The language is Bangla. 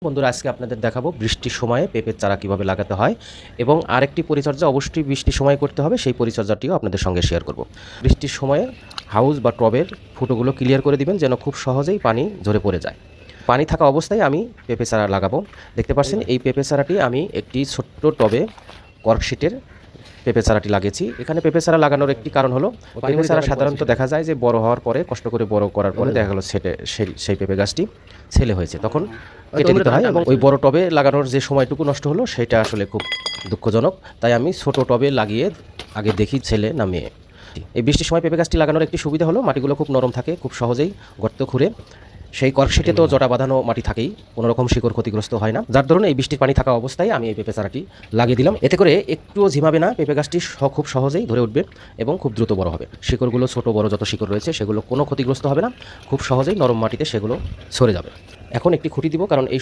বন্ধুরা, আজকে আপনাদের দেখাবো বৃষ্টির সময়ে পেঁপের চারা কীভাবে লাগাতে হয় এবং আরেকটি পরিচর্যা অবশ্যই বৃষ্টির সময় করতে হবে, সেই পরিচর্যাটিও আপনাদের সঙ্গে শেয়ার করব। বৃষ্টির সময়ে হাউস বা টবের ফুটোগুলো ক্লিয়ার করে দিবেন যেন খুব সহজেই পানি ঝরে পড়ে যায়। পানি থাকা অবস্থায় আমি পেঁপে চারা লাগাবো। দেখতে পাচ্ছেন এই পেঁপে চারাটি আমি একটি ছোট্ট টবে কর্কশিটের পেঁপে চারাটি লাগিয়েছি। এখানে পেঁপে চারা লাগানোর একটি কারণ হলো পেঁপে চারা সাধারণত দেখা যায় যে বড় হওয়ার পরে, কষ্ট করে বড় করার পরে দেখা গেলো সেই পেঁপে গাছটি ছেলে হয়েছে, তখন কেটে দিতে হয় এবং ওই বড় টবে লাগানোর যে সময়টুকু নষ্ট হলো সেটা আসলে খুব দুঃখজনক। তাই আমি ছোট টবে লাগিয়ে আগে দেখি ছেলে না মেয়ে। এই বৃষ্টির সময় পেঁপে গাছটি লাগানোর একটি সুবিধা হলো মাটিগুলো খুব নরম থাকে, খুব সহজেই গর্ত খুঁড়ে, সেই কর্কশিটে তো জটা বাঁধানো মাটি থাকেই, কোনো রকম শিকড় ক্ষতিগ্রস্ত হয় না, যার ধরুন এই বৃষ্টির পানি থাকা অবস্থায় আমি এই পেঁপে চারাটি লাগিয়ে দিলাম। এতে করে একটুও ঝিমাবে না, পেঁপে গাছটি খুব সহজেই ধরে উঠবে এবং খুব দ্রুত বড় হবে। শিকড়গুলো ছোট বড় যত শিকড় রয়েছে সেগুলো কোনো ক্ষতিগ্রস্ত হবে না, খুব সহজেই নরম মাটিতে সেগুলো সরে যাবে। এখন একটি খুঁটি দিব, কারণ এই